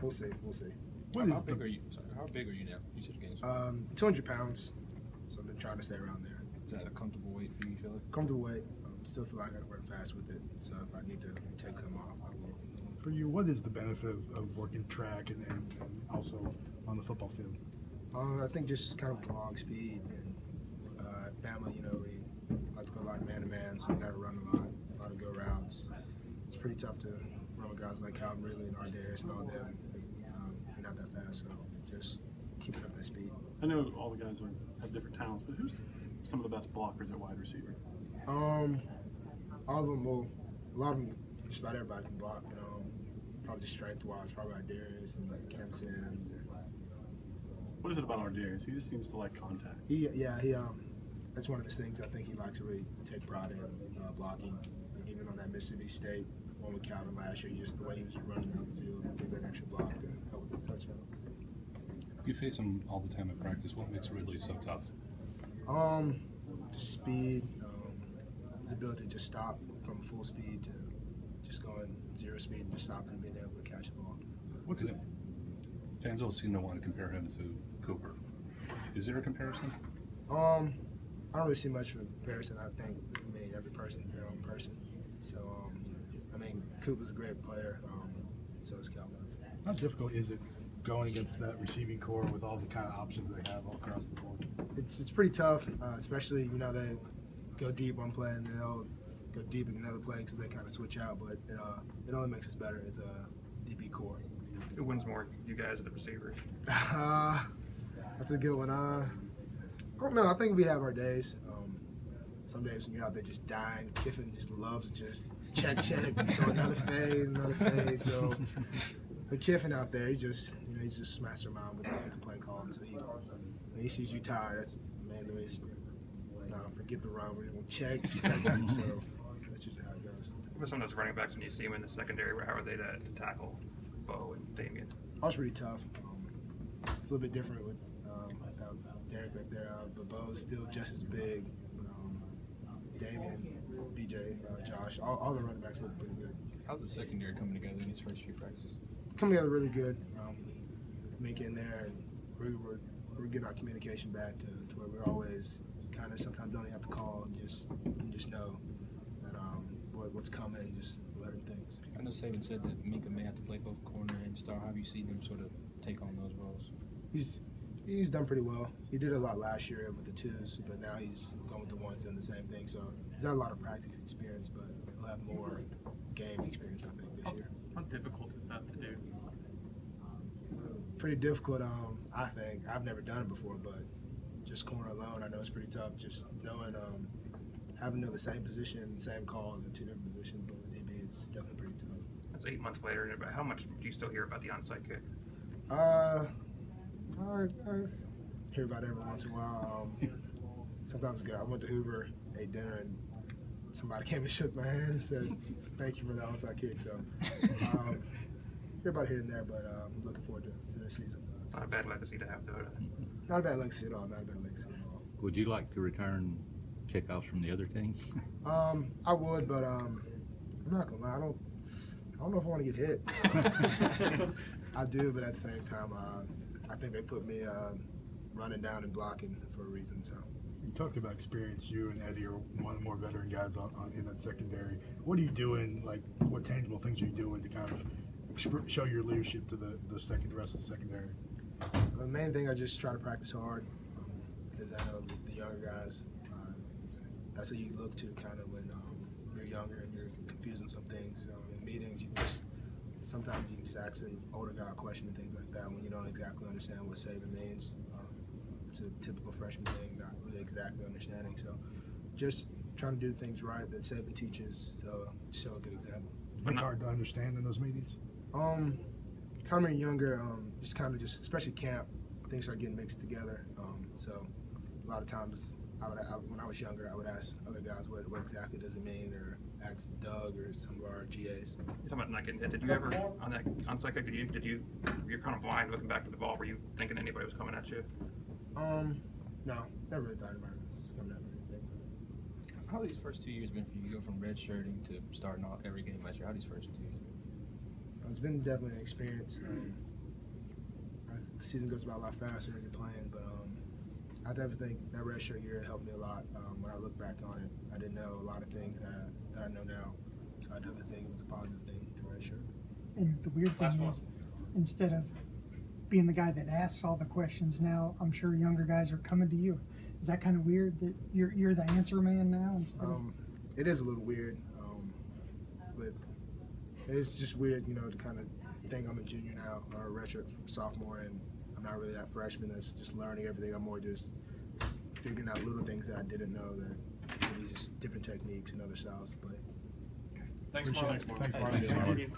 We'll see. We'll see. How big are you? Sorry, how big are you now? You said games. 200 pounds. So I've been trying to stay around there. Is that a comfortable weight for you, feel like? Comfortable weight. Still feel like I can run fast with it. So if I need to take some off, I will. For you, what is the benefit of working track and also on the football field? I think just kind of long speed and family. We like to go a lot of man-to-man, so we got to run a lot of go routes. It's pretty tough to run with guys like Calvin Ridley and Ardarius and all them. You're not that fast, so just keeping up that speed. I know all the guys have different talents, but who's some of the best blockers at wide receiver? All of them. Well, a lot of them. Just about everybody can block. Probably just strength-wise, probably Ardarius and Cam Sims. What is it about Ardarius? He just seems to like contact. He that's one of his things I think he likes to really take pride in, blocking. Like even on that Mississippi State one with Calvin last year, just the way he was running down the field, give that extra block to help with the touchdown. You face him all the time at practice. What makes Ridley so tough? Just speed, his ability to just stop from full speed to just going zero speed and just stopping and being able to catch the ball. What's it? Fans all seem to want to compare him to Cooper. Is there a comparison? I don't really see much of a comparison. I think every person's their own person. So Cooper's a great player. So is Calvin. How difficult is it going against that receiving core with all the kind of options they have all across the board? It's pretty tough, especially they go deep one play and they'll go deep in another play because they kind of switch out. But it only makes us better as a DB core. Who wins more, you guys or the receivers? That's a good one. I don't know. I think we have our days. Some days when you're out there just dying, Kiffin just loves just check, throw another fade. So but Kiffin out there, he's just mastermind with the play call. So when he sees you tired, that's forget the run. We're gonna check, step back. So that's just how it goes. With some of those running backs, when you see them in the secondary, how are they to tackle Bo and Damian? That was really tough. It's a little bit different with Derek back there, but Bo's still just as big. Damian, BJ, Josh, all the running backs look pretty good. How's the secondary coming together in these first few practices? Coming together really good. Make in there, and we're getting our communication back to where we're always kind of sometimes don't even have to call and just know that what's coming, just letting things. I know Saban said that Minka may have to play both corner and star. How have you seen him sort of take on those roles? He's done pretty well. He did a lot last year with the twos, but now he's going with the ones doing the same thing. So he's had a lot of practice experience, but he'll have more game experience, I think, this year. How difficult is that to do? Pretty difficult, I think. I've never done it before, but just corner alone, I know it's pretty tough. Just knowing, having to know the same position, same calls in two different positions, but with DB, it's definitely pretty tough. That's 8 months later. How much do you still hear about the onside kick? I hear about it every once in a while. Sometimes good. I went to Hoover, ate dinner, and somebody came and shook my hand and said, "Thank you for the onside kick." So hear about it here and there, but I'm looking forward to this season. Not a bad legacy to have, though. Not a bad legacy at all. Not a bad legacy at all. Would you like to return kickoffs from the other team? I would, but I'm not gonna lie. I don't know if I want to get hit. I do, but at the same time, I think they put me running down and blocking for a reason. So You talked about experience. You and Eddie are one of the more veteran guys in that secondary. What are you doing? Like, what tangible things are you doing to kind of show your leadership to the rest of the secondary? The main thing, I just try to practice hard because I know with the younger guys, that's what you look to kind of when you're younger and you're confusing some things. In meetings, sometimes you can just ask an older guy a question and things like that when you don't exactly understand what Saban means. It's a typical freshman thing, not really exactly understanding. So just trying to do things right that Saban teaches, so show a good example. Is it hard to understand in those meetings? Coming younger, just especially camp, things start getting mixed together. So a lot of times, when I was younger, I would ask other guys what exactly does it mean, or ask Doug or some of our GAs. You're talking about not getting hit. Did you ever, on that onside kick, you're kind of blind looking back to the ball, were you thinking anybody was coming at you? No, never really thought about it. It's coming at me. How have these first 2 years been for you? You go from redshirting to starting out every game last year. How have these first 2 years been? It's been definitely an experience. the season goes by a lot faster when you're playing, but I definitely think that redshirt year helped me a lot. When I look back on it, I didn't know a lot of things that I know now, so I definitely think it was a positive thing to redshirt. And the weird thing is, instead of being the guy that asks all the questions, now I'm sure younger guys are coming to you. Is that kind of weird that you're the answer man now instead of? It is a little weird, but it's just weird, you know, to kind of think I'm a junior now or a redshirt sophomore, and I'm not really that freshman that's just learning everything. I'm more just figuring out little things that I didn't know, that maybe just different techniques and other styles of play. Thanks, Marlon. Thanks, Marlon. Thank you.